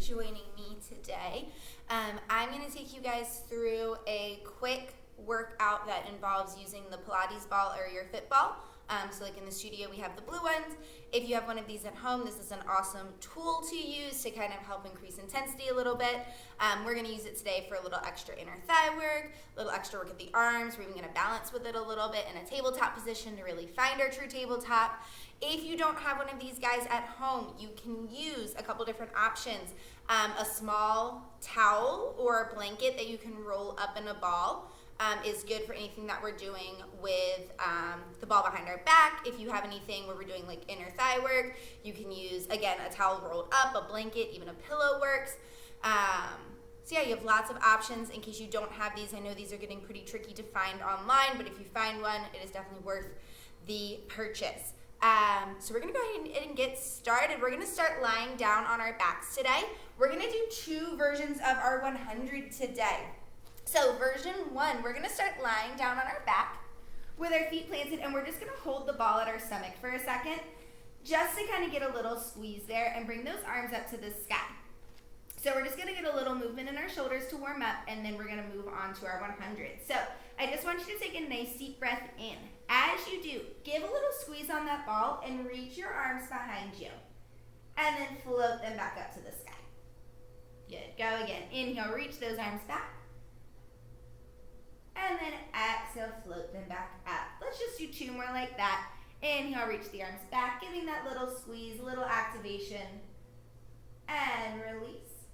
joining me today. I'm going to take you guys through a quick workout that involves using the Pilates ball or your fit ball. So like in the studio we have the blue ones. If you have one of these at home, this is an awesome tool to use to kind of help increase intensity a little bit. We're going to use it today for a little extra inner thigh work, a little extra work at the arms. We're even going to balance with it a little bit in a tabletop position to really find our true tabletop. If you don't have one of these guys at home, you can use a couple different options. A small towel or a blanket that you can roll up in a ball is good for anything that we're doing with the ball behind our back. If you have anything where we're doing like inner thigh work, you can use, again, a towel rolled up, a blanket, even a pillow works. So yeah, you have lots of options in case you don't have these. I know these are getting pretty tricky to find online, but if you find one, it is definitely worth the purchase. So we're going to go ahead and get started. We're going to start lying down on our backs today. We're going to do 2 versions of our 100 today. So version 1, we're going to start lying down on our back with our feet planted, and we're just going to hold the ball at our stomach for a second just to kind of get a little squeeze there and bring those arms up to the sky. So we're just going to get a little movement in our shoulders to warm up, and then we're going to move on to our 100. So I just want you to take a nice deep breath in. As you do, give a little squeeze on that ball and reach your arms behind you. And then float them back up to the sky. Good. Go again. Inhale, reach those arms back. And then exhale, float them back up. Let's just do 2 more like that. Inhale, reach the arms back, giving that little squeeze, little activation. And release.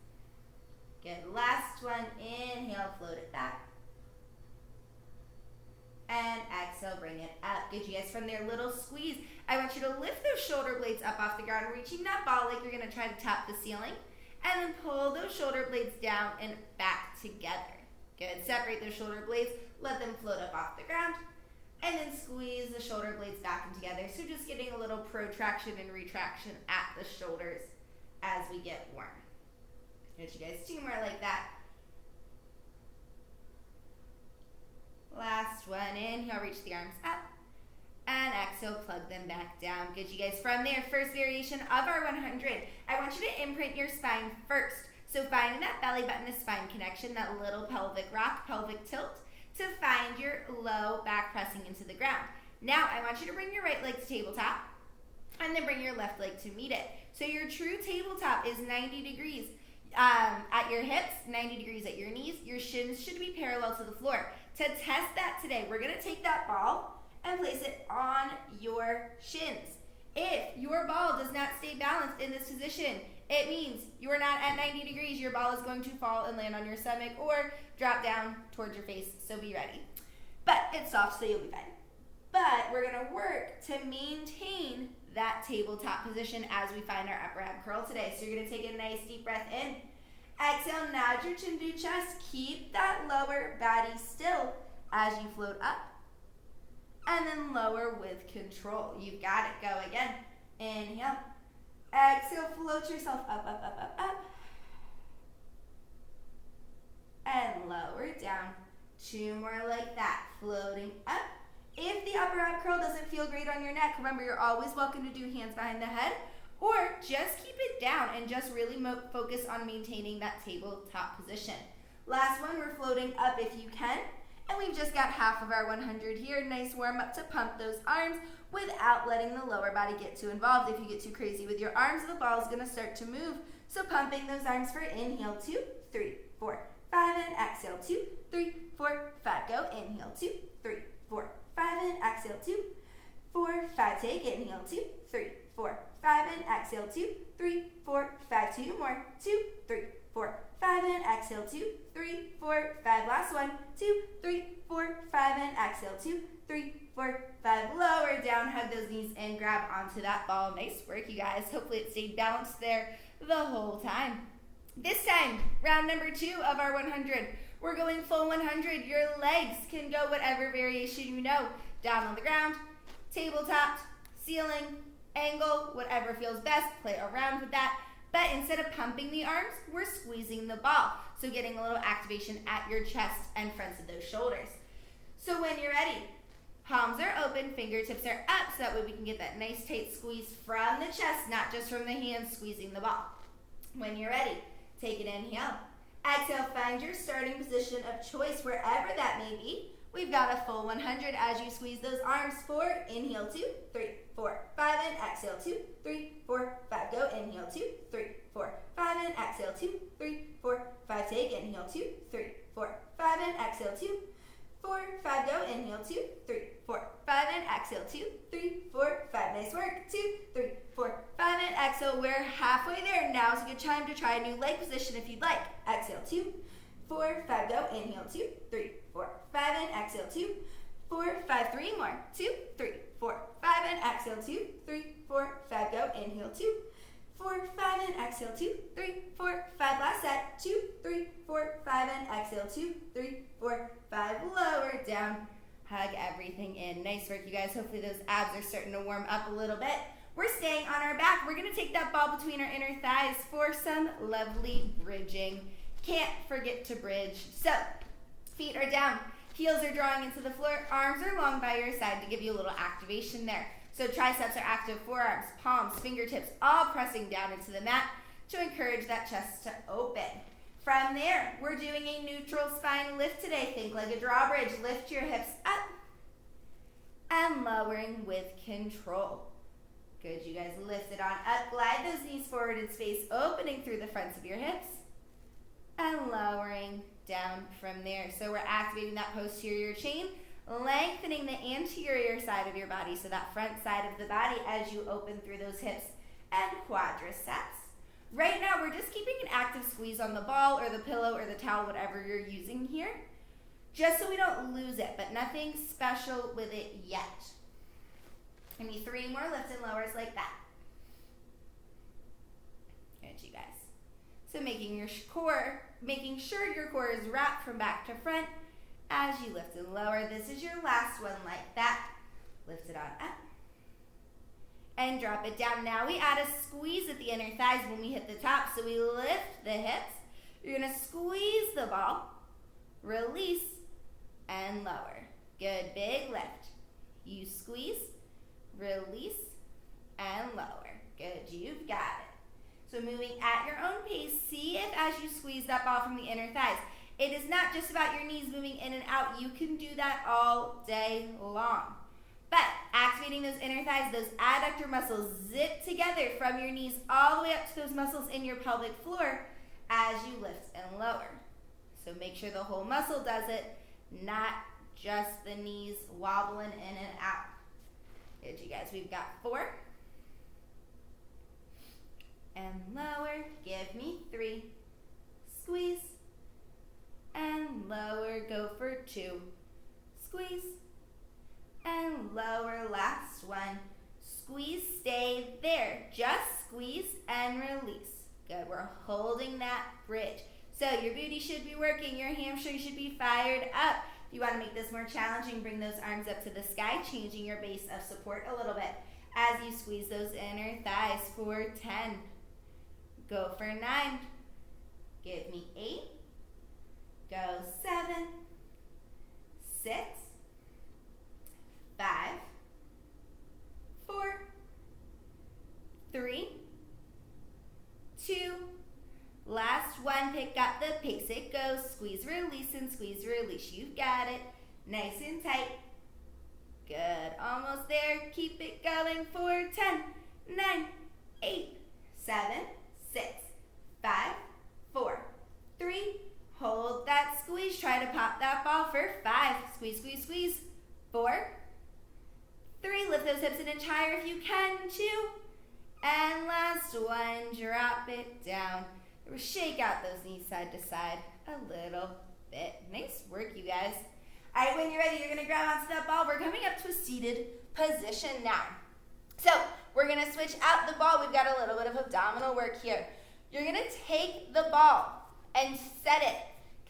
Good. Last one. Inhale, float it back. And exhale, bring it up. Good, you guys. From there, little squeeze. I want you to lift those shoulder blades up off the ground, reaching that ball like you're going to try to tap the ceiling. And then pull those shoulder blades down and back together. Good. Separate those shoulder blades. Let them float up off the ground. And then squeeze the shoulder blades back in together. So just getting a little protraction and retraction at the shoulders as we get warm. Good, you guys. 2 more like that. Last one. Inhale, reach the arms up. And exhale, plug them back down. Good, you guys. From there, first variation of our 100, I want you to imprint your spine first. So finding that belly button to spine connection, that little pelvic rock, pelvic tilt, to find your low back pressing into the ground. Now, I want you to bring your right leg to tabletop, and then bring your left leg to meet it. So your true tabletop is 90 degrees at your hips, 90 degrees at your knees. Your shins should be parallel to the floor. To test that today, we're going to take that ball and place it on your shins. If your ball does not stay balanced in this position, it means you are not at 90 degrees. Your ball is going to fall and land on your stomach or drop down towards your face, so be ready. But it's soft, so you'll be fine. But we're going to work to maintain that tabletop position as we find our upper ab curl today. So you're going to take a nice deep breath in. Exhale, nod your chin to chest. Keep that lower body still as you float up. And then lower with control. You've got it. Go again. Inhale. Exhale, float yourself up, up, up, up, up. And lower down. 2 more like that. Floating up. If the upper ab curl doesn't feel great on your neck, remember you're always welcome to do hands behind the head. Or just keep it down and just really focus on maintaining that tabletop position. Last one, we're floating up if you can. And we've just got half of our 100 here. Nice warm up to pump those arms without letting the lower body get too involved. If you get too crazy with your arms, the ball is going to start to move. So pumping those arms for inhale, 2, 3, 4, 5, and exhale, 2, 3, 4, 5. Go, inhale, 2, 3, 4, 5, and exhale, 2, 4, 5. Take, inhale, 2, 3, 4, 5, and exhale, 2, 3, 4, 5. 2 more, 2, 3, 4, 5, and exhale, 2, 3, 4, 5. Last one, 2, 3, 4, 5, and exhale, 2, 3, 4, 5. Lower down, hug those knees and grab onto that ball. Nice work, you guys. Hopefully it stayed balanced there the whole time. This time, round number 2 of our 100. We're going full 100. Your legs can go whatever variation you know. Down on the ground, tabletop, ceiling, angle, whatever feels best. Play around with that. But instead of pumping the arms, we're squeezing the ball. So getting a little activation at your chest and fronts of those shoulders. So when you're ready, palms are open, fingertips are up, so that way we can get that nice tight squeeze from the chest, not just from the hands squeezing the ball. When you're ready, Take an inhale. Exhale, find your starting position of choice wherever that may be. We've got a full 100 as you squeeze those arms. 4, inhale 2, 3, 4, 5, and exhale 2, 3, 4, 5. Go, inhale 2, 3, 4, 5, and exhale 2, 3, 4, 5. Take, inhale 2, 3, 4, 5, and exhale 2, 4, 5. Go, inhale 2, 3, 4, 5, and exhale 2, 3, 4, 5. Nice work. 2, 3, 4, 5, and exhale. We're halfway there. Now's a good time to try a new leg position if you'd like. Exhale 2, 4, 5. Go, inhale 2, 3, 4, 5, and exhale 2, 4, 5. 3 more. 2, 3, 4, 5, and exhale 2, 3, 4, 5. Go, inhale 2, 4, 5, and exhale 2, 3, 4, 5. Last set. 2, 3, 4, 5, and exhale 2, 3, 4, 5. Lower down. Hug everything in. Nice work, you guys. Hopefully those abs are starting to warm up a little bit. We're staying on our back. We're going to take that ball between our inner thighs for some lovely bridging. Can't forget to bridge. So, feet are down. Heels are drawing into the floor. Arms are long by your side to give you a little activation there. So triceps are active, forearms, palms, fingertips, all pressing down into the mat to encourage that chest to open. From there, we're doing a neutral spine lift today. Think like a drawbridge. Lift your hips up and lowering with control. Good, you guys. Lift it on up. Glide those knees forward in space, opening through the fronts of your hips and lowering down from there. So we're activating that posterior chain, lengthening the anterior side of your body, so that front side of the body as you open through those hips and quadriceps. Right now, we're just keeping an active squeeze on the ball or the pillow or the towel, whatever you're using here, just so we don't lose it, but nothing special with it yet. Give me 3 more lifts and lowers like that. Good, you guys. So making sure your core is wrapped from back to front as you lift and lower. This is your last one like that. Lift it on up and drop it down. Now we add a squeeze at the inner thighs when we hit the top. So we lift the hips. You're going to squeeze the ball, release, and lower. Good, big lift. You squeeze, release, and lower. Good, you've got it. So moving at your own pace, see if as you squeeze that ball from the inner thighs, it is not just about your knees moving in and out. You can do that all day long. But activating those inner thighs, those adductor muscles zip together from your knees all the way up to those muscles in your pelvic floor as you lift and lower. So make sure the whole muscle does it, not just the knees wobbling in and out. Good, you guys. We've got 4. And lower. Give me 3. Squeeze. And lower. Go for 2. Squeeze. And lower. Last one. Squeeze. Stay there. Just squeeze and release. Good. We're holding that bridge. So your booty should be working. Your hamstrings should be fired up. If you want to make this more challenging, bring those arms up to the sky, changing your base of support a little bit as you squeeze those inner thighs for 10. Go for 9. Give me 8. Go 7. 6. 5. 4. 3. 2. Last one, pick up the pace. It goes. Squeeze, release, and squeeze, release. You've got it. Nice and tight. Good. Almost there. Keep it going for 10, 9, 8, 7, 6, 5, 4, 3. Hold that squeeze. Try to pop that ball for 5. Squeeze, squeeze, squeeze. 4, 3. Lift those hips an inch higher if you can. 2. And last one, drop it down. Shake out those knees side to side a little bit. Nice work, you guys. All right, when you're ready, you're going to grab onto that ball. We're coming up to a seated position now. So we're going to switch out the ball. We've got a little bit of abdominal work here. You're going to take the ball and set it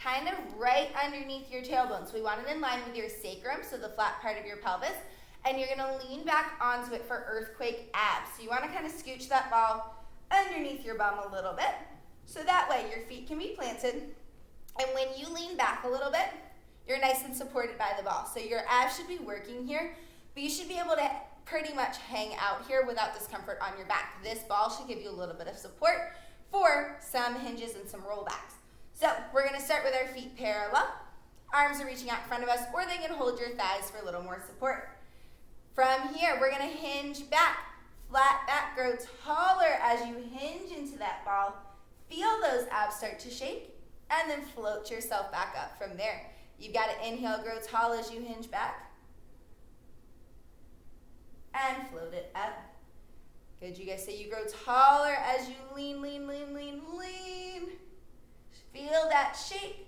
kind of right underneath your tailbone. So we want it in line with your sacrum, so the flat part of your pelvis. And you're going to lean back onto it for earthquake abs. So you want to kind of scooch that ball underneath your bum a little bit. So that way your feet can be planted, and when you lean back a little bit, you're nice and supported by the ball. So your abs should be working here, but you should be able to pretty much hang out here without discomfort on your back. This ball should give you a little bit of support 4, some hinges and some rollbacks. So we're going to start with our feet parallel. Arms are reaching out in front of us, or they can hold your thighs for a little more support. From here, we're going to hinge back. Flat back, grow taller as you hinge into that ball. Feel those abs start to shake, and then float yourself back up from there. You've got to inhale, grow tall as you hinge back, and float it up. Good, you guys say you grow taller as you lean, lean, lean, lean, lean. Feel that shake,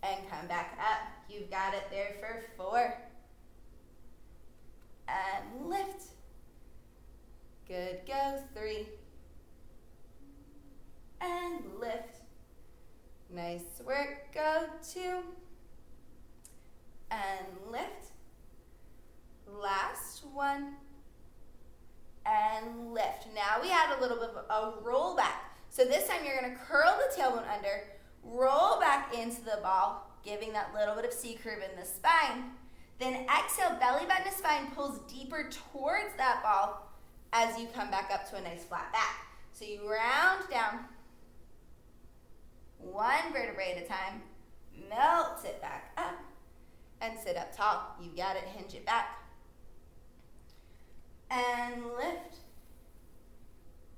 and come back up. You've got it there for 4. And lift. Good, go 3. And lift. Nice work, go 2. And lift. Last 1. And lift. Now we had a little bit of a roll back. So this time you're going to curl the tailbone under, roll back into the ball, giving that little bit of C curve in the spine. Then exhale, belly button to spine pulls deeper towards that ball as you come back up to a nice flat back. So you round down, 1 vertebrae at a time, melt it back up, and sit up tall. You got it, hinge it back. And lift.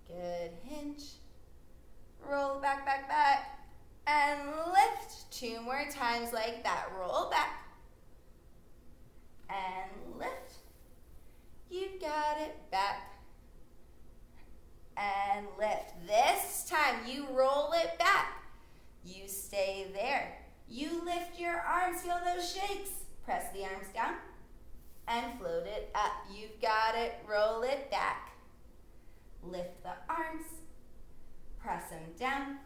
Good, hinge. Roll back, back, back, and lift. 2 more times like that. Roll back. And lift. You got it, back. And lift. This time you roll it back. You stay there. You lift your arms, feel those shakes. Press the arms down and float it up. You've got it, roll it back. Lift the arms, press them down,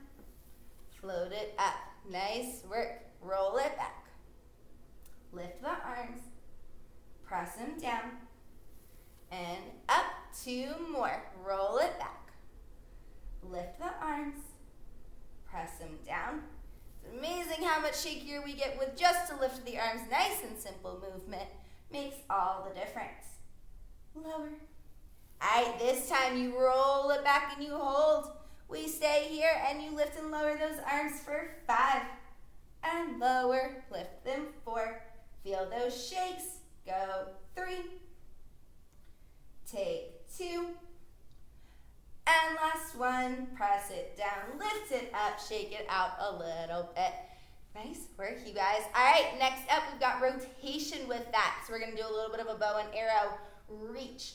float it up. Nice work. Roll it back. Lift the arms, press them down, and up. 2 more. Roll it back. Lift the arms, press them down. It's amazing how much shakier we get with just a lift of the arms. Nice and simple movement. Makes all the difference. Lower. All right, this time you roll it back and you hold. We stay here and you lift and lower those arms for 5. And lower. Lift them 4. Feel those shakes. Go 3. Take 2. And last 1. Press it down. Lift it up. Shake it out a little bit. Nice work, you guys. All right, next up, we've got rotation with that. So we're going to do a little bit of a bow and arrow reach.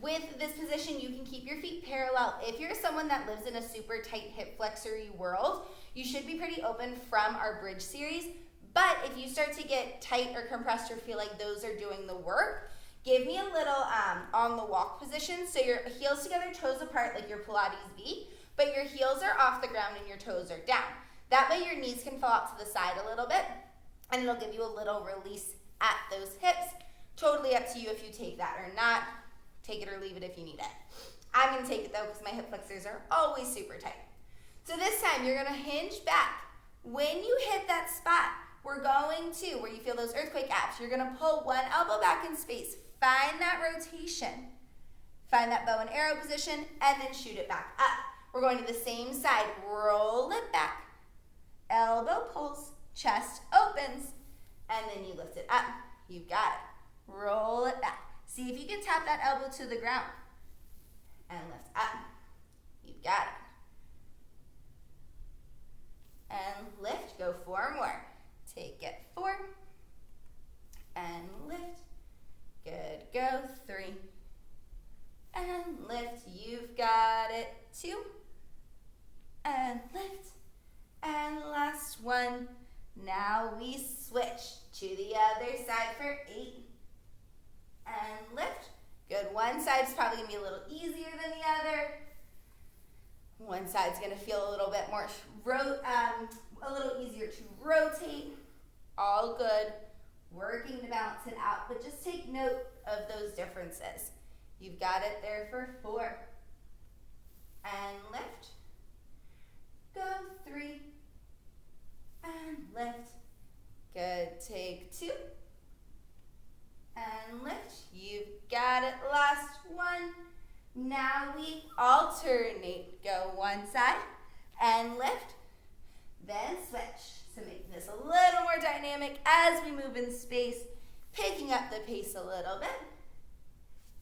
With this position, you can keep your feet parallel. If you're someone that lives in a super tight hip flexor-y world, you should be pretty open from our bridge series. But if you start to get tight or compressed or feel like those are doing the work, give me a little on the walk position. So your heels together, toes apart like your Pilates V, but your heels are off the ground and your toes are down. That way your knees can fall out to the side a little bit, and it'll give you a little release at those hips. Totally up to you if you take that or not. Take it or leave it if you need it. I'm going to take it though because my hip flexors are always super tight. So this time you're going to hinge back. When you hit that spot, we're going to, where you feel those earthquake abs, you're going to pull one elbow back in space. Find that rotation. Find that bow and arrow position, and then shoot it back up. We're going to the same side. Roll it back. Elbow pulls, chest opens, and then you lift it up. You've got it. Roll it back. See if you can tap that elbow to the ground and lift up. You've got it. And lift. Go 4 more. Take it 4 and lift. Good. Go 3 and lift. You've got it. 2 and lift. And last 1. Now we switch to the other side for 8. And lift. Good. One side's probably going to be a little easier than the other. One side's going to feel a little bit more, a little easier to rotate. All good. Working to balance it out, but just take note of those differences. You've got it there for 4. And lift. Go 3. And lift. Good. Take 2. And lift. You've got it. Last 1. Now we alternate. alternate. Go one side and lift, then switch. So make this a little more dynamic as we move in space, picking up the pace a little bit.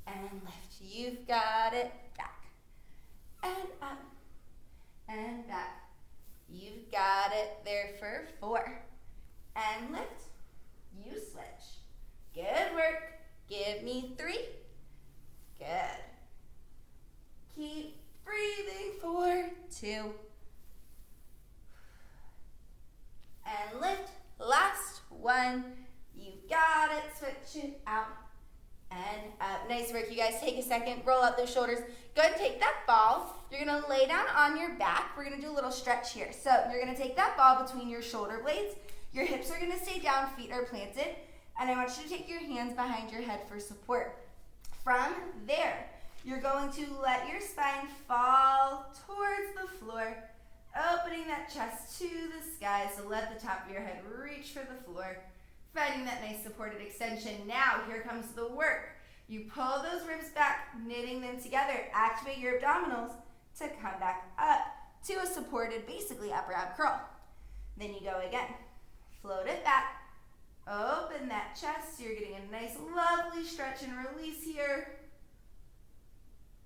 And lift. You've got it. Back and up and back. You've got it. There for 4. And lift. You switch. Good work. Give me 3. Good. Keep breathing. 4, 2. And lift. Last one. You've got it. Switch it out and up. Nice work, you guys. Take a second. Roll out those shoulders. Go ahead and take that ball. You're going to lay down on your back. We're going to do a little stretch here. So you're going to take that ball between your shoulder blades. Your hips are going to stay down. Feet are planted. And I want you to take your hands behind your head for support. From there, you're going to let your spine fall towards the floor, opening that chest to the sky. So let the top of your head reach for the floor, finding that nice supported extension. Now, here comes the work. You pull those ribs back, knitting them together. Activate your abdominals to come back up to a supported, basically upper ab curl. Then you go again. Float it back. Open that chest. You're getting a nice, lovely stretch and release here.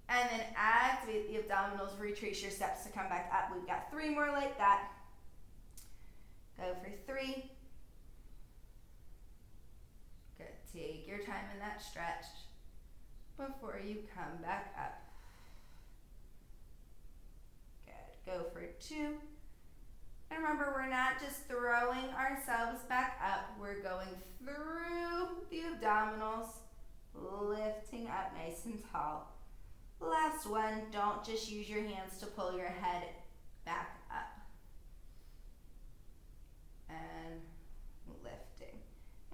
And then activate the abdominals. Retrace your steps to come back up. We've got 3 more like that. Go for 3. Good. Take your time in that stretch before you come back up. Good. Go for 2. And remember, we're not just throwing ourselves back up. We're going through the abdominals, lifting up nice and tall. Last one. Don't just use your hands to pull your head back up. And lifting.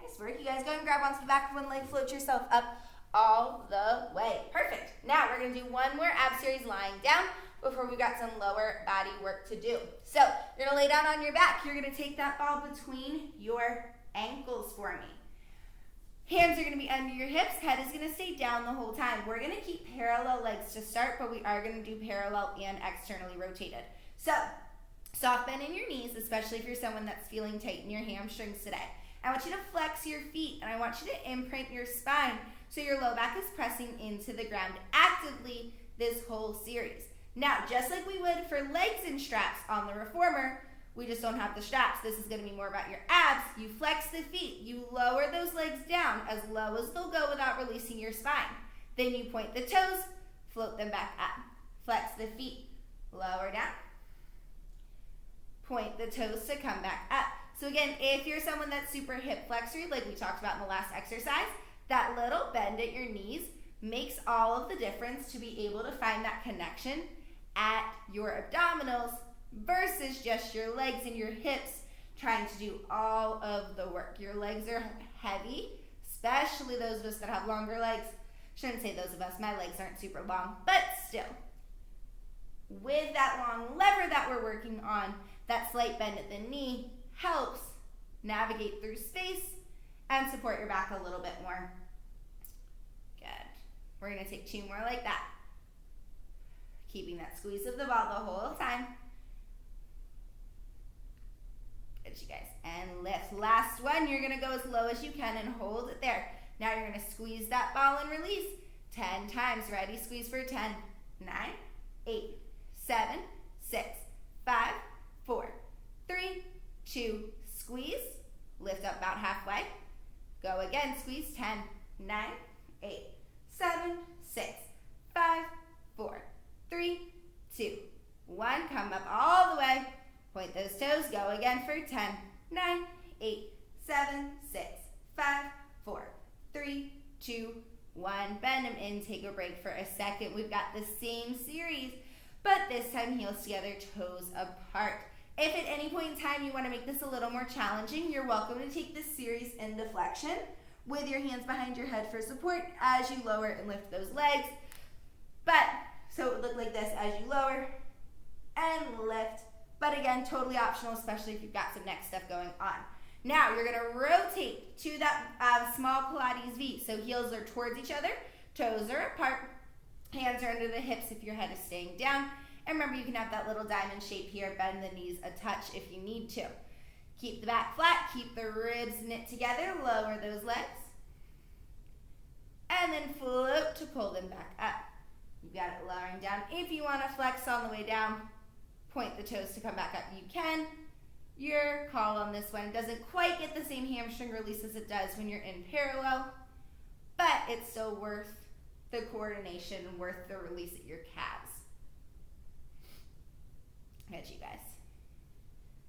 Nice work, you guys. Go and grab onto the back of one leg. Float yourself up all the way. Perfect. Now we're going to do one more ab series lying down before we've got some lower body work to do. So you're going to lay down on your back. You're going to take that ball between your ankles for me. Hands are going to be under your hips. Head is going to stay down the whole time. We're going to keep parallel legs to start, but we are going to do parallel and externally rotated. So soft bend in your knees, especially if you're someone that's feeling tight in your hamstrings today. I want you to flex your feet, and I want you to imprint your spine so your low back is pressing into the ground actively this whole series. Now, just like we would for legs and straps on the reformer, we just don't have the straps. This is going to be more about your abs. You flex the feet. You lower those legs down as low as they'll go without releasing your spine. Then you point the toes, float them back up. Flex the feet, lower down. Point the toes to come back up. So again, if you're someone that's super hip flexory, like we talked about in the last exercise, that little bend at your knees makes all of the difference to be able to find that connection at your abdominals versus just your legs and your hips trying to do all of the work. Your legs are heavy, especially those of us that have longer legs. Shouldn't say those of us, my legs aren't super long, but still. With that long lever that we're working on, that slight bend at the knee helps navigate through space and support your back a little bit more. Good. We're going to take 2 more like that. Keeping that squeeze of the ball the whole time. Good, you guys. And lift. Last one, you're going to go as low as you can and hold it there. Now you're going to squeeze that ball and release 10 times. Ready? Squeeze for 10. 9, 8, 7, 6, 5, 4, 3, 2, squeeze. Lift up about halfway. Go again. Squeeze 10, 9, 8, 7, 6, 5, 4, 3, 2, 1. Come up all the way. Point those toes. Go again for 10, 9, 8, 7, 6, 5, 4, 3, 2, 1. Bend them in. Take a break for a second. We've got the same series, but this time heels together, toes apart. If at any point in time you want to make this a little more challenging, you're welcome to take this series in deflection with your hands behind your head for support as you lower and lift those legs. But, so it would look like this as you lower and lift. But again, totally optional, especially if you've got some neck stuff going on. Now, you're going to rotate to that small Pilates V. So heels are towards each other, toes are apart. Hands are under the hips if your head is staying down. And remember, you can have that little diamond shape here. Bend the knees a touch if you need to. Keep the back flat. Keep the ribs knit together. Lower those legs. And then float to pull them back up. You got it lowering down. If you want to flex on the way down, point the toes to come back up. You can. Your call on this one. Doesn't quite get the same hamstring release as it does when you're in parallel, but it's still worth the coordination and worth the release at your calves. Good, you guys.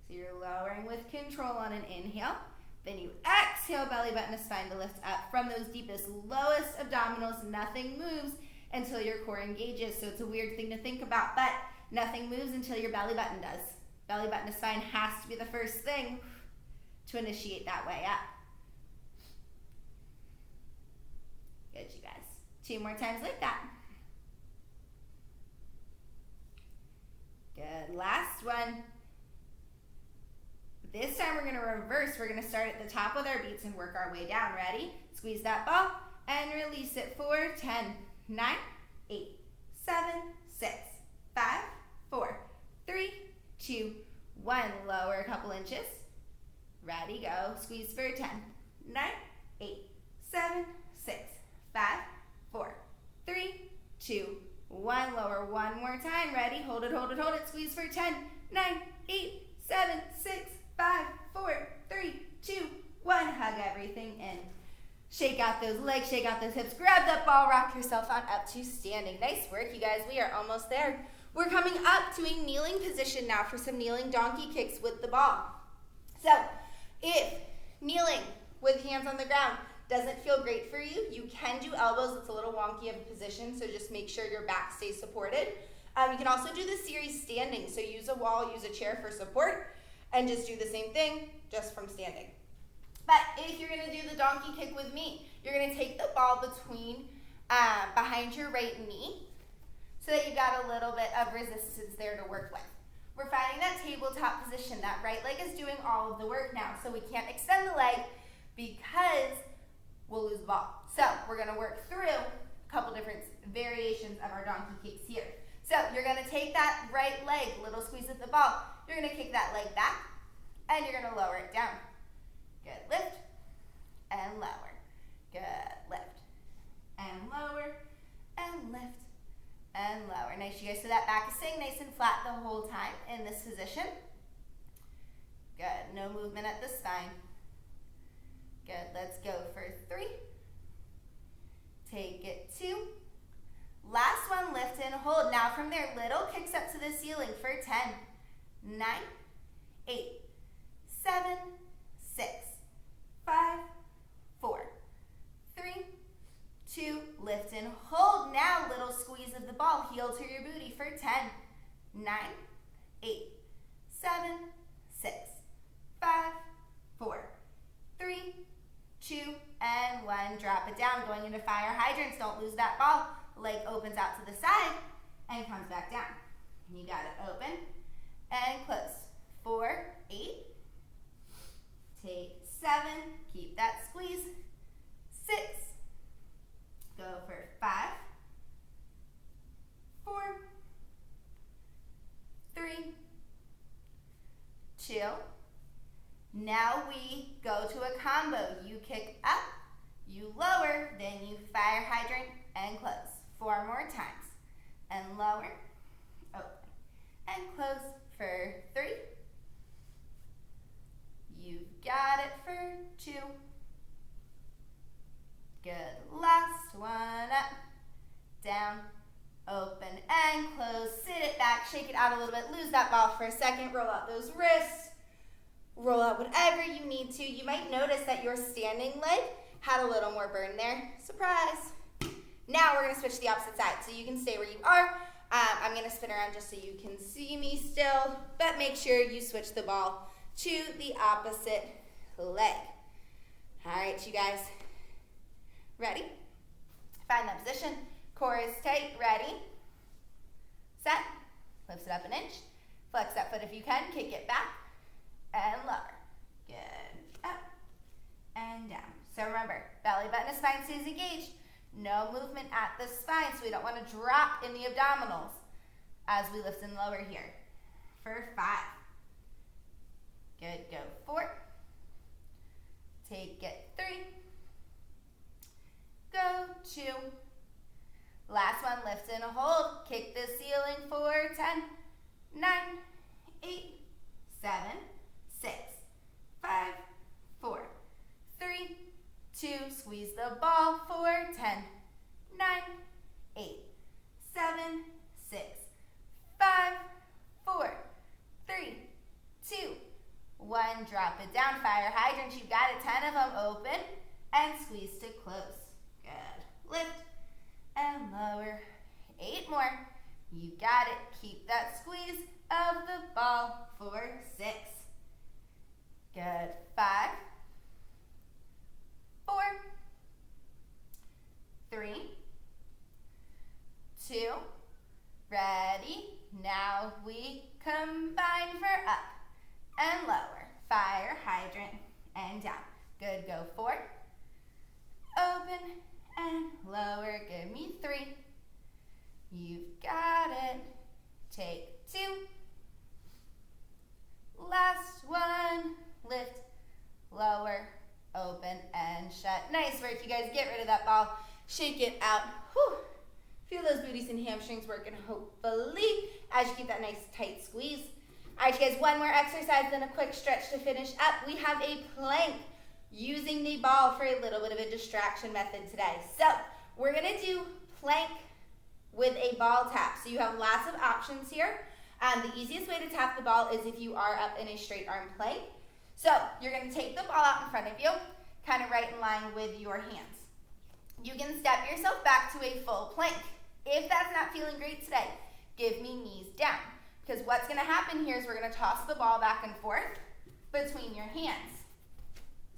So you're lowering with control on an inhale. Then you exhale, belly button to spine to lift up from those deepest, lowest abdominals. Nothing moves until your core engages. So it's a weird thing to think about, but nothing moves until your belly button does. Belly button to spine has to be the first thing to initiate that way up. Good, you guys. 2 more times like that. Good, last one. This time we're going to reverse. We're going to start at the top with our beats and work our way down. Ready? Squeeze that ball and release it. 4, 10, 9, 8, 7, 6, 5, 4, 3, 2, 1. Lower a couple inches. Ready, go. Squeeze for 10, 9, 8, 7, 6, 5, 4, 3, 2, 1. Lower one more time. Ready? Hold it, hold it, hold it. Squeeze for 10, 9, 8, 7, 6, 5, 4, 3, 2, 1. Hug everything in. Shake out those legs, shake out those hips. Grab that ball, rock yourself on up to standing. Nice work, you guys. We are almost there. We're coming up to a kneeling position now for some kneeling donkey kicks with the ball. So if kneeling with hands on the ground doesn't feel great for you, you can do elbows. It's a little wonky of a position, so just make sure your back stays supported. You can also do the series standing. So use a wall, use a chair for support, and just do the same thing just from standing. But if you're going to do the donkey kick with me, you're going to take the ball between behind your right knee so that you've got a little bit of resistance there to work with. We're finding that tabletop position. That right leg is doing all of the work now, so we can't extend the leg because we'll lose the ball. So we're going to work through a couple different variations of our donkey kicks here. So you're going to take that right leg, little squeeze at the ball. You're going to kick that leg back, and you're going to lower it down. Good, lift, and lower. Good, lift, and lower, and lift, and lower. Nice, you guys. So that back is staying nice and flat the whole time in this position. Good, no movement at the spine. Good, let's go for 3. Take it 2. Last one, lift and hold. Now from there, little kicks up to the ceiling for 10, 9, 8, 7, 6, 5, 4, 3, 2, lift and hold. Now little squeeze of the ball, heel to your booty for 10, 9, 8, 7, 6, 5, 4, 3, 2, and 1. Drop it down, going into fire hydrants. Don't lose that ball. Leg opens out to the side and comes back down. You got it, open and close. 4, 8, take 7, keep that squeeze. 6, go for 5, 4, 3, 2. Now we go to a combo. You kick up, you lower, then you fire hydrant and close. 4 more times. And lower, open, and close for 3. You got it for 2. Good. Last one. Up, down, open, and close. Sit it back, shake it out a little bit. Lose that ball for a second. Roll out those wrists. Roll out whatever you need to. You might notice that your standing leg had a little more burn there. Surprise. Now we're going to switch to the opposite side. So you can stay where you are. I'm going to spin around just so you can see me still. But make sure you switch the ball to the opposite leg. All right, you guys. Ready? Find that position. Core is tight. Ready? Set. Lifts it up an inch. Flex that foot if you can. Kick it back. And lower. Good. Up. And down. So remember, belly button and spine stays engaged. No movement at the spine, so we don't want to drop in the abdominals as we lift and lower here. For 5. Good, go 4. Take it 3. Go 2. Last one, lift and hold. Kick the ceiling for 10, 9, 8, 7, 6, 5, 4, 3, 2. Squeeze the ball for 10, 9, 8, 7, 6, 5, 4, 3, 2, 1. Drop it down. Fire hydrant. You got it. 10 of them. Open and squeeze to close. Good. Lift and lower. 8 more. You got it. Keep that squeeze of the ball for 6. Good. 5, 4, 3, 2. Ready. Now we combine for up and lower. Fire hydrant and down. Good. Go 4. Open and lower. Give me 3. You've got it. Take 2. Last one. Lift, lower, open, and shut. Nice work, you guys. Get rid of that ball. Shake it out. Whew. Feel those booties and hamstrings working, hopefully, as you keep that nice tight squeeze. All right, you guys, one more exercise, then a quick stretch to finish up. We have a plank using the ball for a little bit of a distraction method today. So we're going to do plank with a ball tap. So you have lots of options here. The easiest way to tap the ball is if you are up in a straight arm plank. So you're going to take the ball out in front of you, kind of right in line with your hands. You can step yourself back to a full plank. If that's not feeling great today, give me knees down. Because what's going to happen here is we're going to toss the ball back and forth between your hands.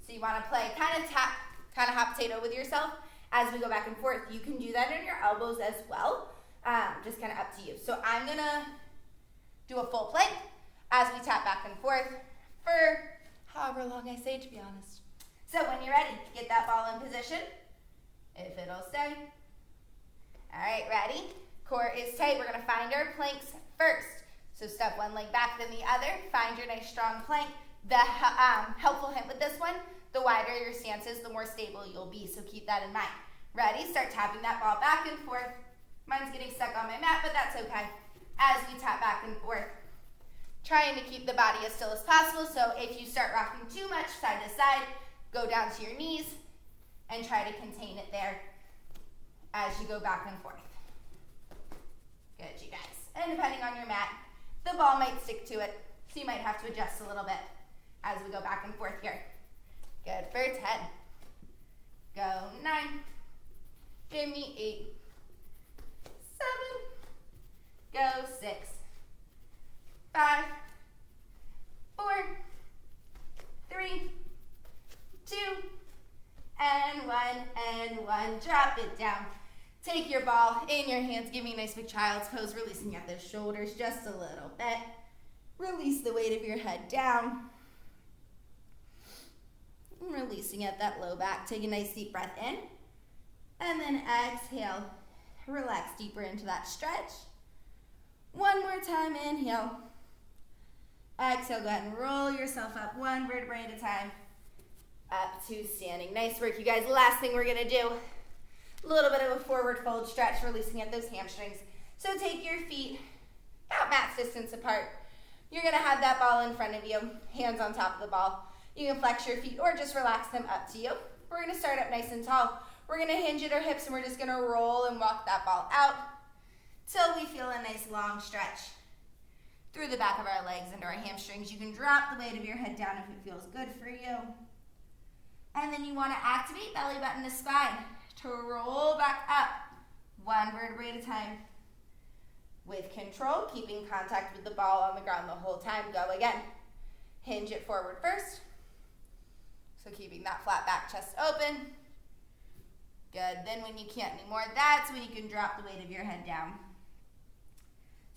So you want to play kind of tap, kind of hot potato with yourself as we go back and forth. You can do that in your elbows as well, just kind of up to you. So I'm going to do a full plank as we tap back and forth for however long I say, to be honest. So when you're ready, get that ball in position, if it'll stay. All right, ready? Core is tight. We're going to find our planks first. So step one leg back, then the other. Find your nice strong plank. The helpful hint with this one, the wider your stance is, the more stable you'll be. So keep that in mind. Ready? Start tapping that ball back and forth. Mine's getting stuck on my mat, but that's okay. As we tap back and forth, trying to keep the body as still as possible. So if you start rocking too much side to side, go down to your knees and try to contain it there as you go back and forth. Good, you guys. And depending on your mat, the ball might stick to it, so you might have to adjust a little bit as we go back and forth here. Good for 10. Go 9. Give me 8. 7. Go 6. 5. 4. 3. 2. And 1. And 1. Drop it down. Take your ball in your hands. Give me a nice big child's pose, releasing at the shoulders just a little bit. Release the weight of your head down. And releasing at that low back. Take a nice deep breath in. And then exhale. Relax deeper into that stretch. One more time, inhale. Exhale, go ahead and roll yourself up one vertebrae at a time. Up to standing. Nice work, you guys. Last thing we're going to do. A little bit of a forward fold stretch, releasing at those hamstrings. So take your feet about max distance apart. You're going to have that ball in front of you, hands on top of the ball. You can flex your feet or just relax them up to you. We're going to start up nice and tall. We're going to hinge at our hips and we're just going to roll and walk that ball out till we feel a nice long stretch through the back of our legs into our hamstrings. You can drop the weight of your head down if it feels good for you. And then you want to activate belly button to spine to roll back up one vertebrae at a time. With control, keeping contact with the ball on the ground the whole time. Go again. Hinge it forward first. So keeping that flat back, chest open. Good. Then when you can't anymore, that's when you can drop the weight of your head down.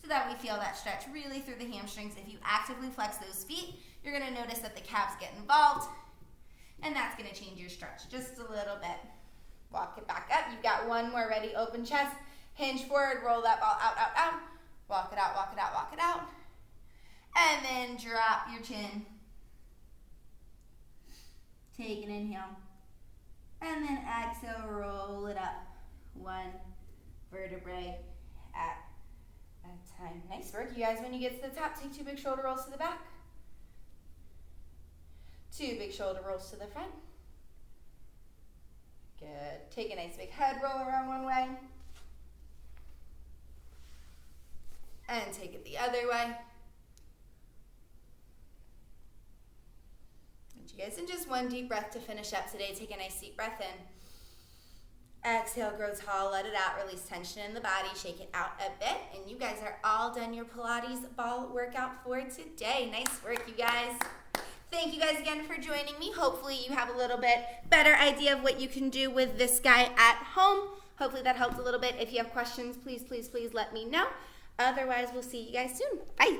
So that we feel that stretch really through the hamstrings. If you actively flex those feet, you're going to notice that the calves get involved. And that's going to change your stretch just a little bit. Walk it back up. You've got one more. Ready? Open chest. Hinge forward. Roll that ball out, out, out. Walk it out, walk it out, walk it out. And then drop your chin. Take an inhale. And then exhale, roll it up. One vertebrae at a time. Nice work, you guys. When you get to the top, take 2 big shoulder rolls to the back. 2 big shoulder rolls to the front. Good. Take a nice big head roll around one way. And take it the other way. And you guys, in just one deep breath to finish up today. Take a nice deep breath in. Exhale, grow tall, let it out, release tension in the body, shake it out a bit. And you guys are all done your Pilates ball workout for today. Nice work, you guys. Thank you guys again for joining me. Hopefully you have a little bit better idea of what you can do with this guy at home. Hopefully that helped a little bit. If you have questions, please, please, please let me know. Otherwise, we'll see you guys soon. Bye.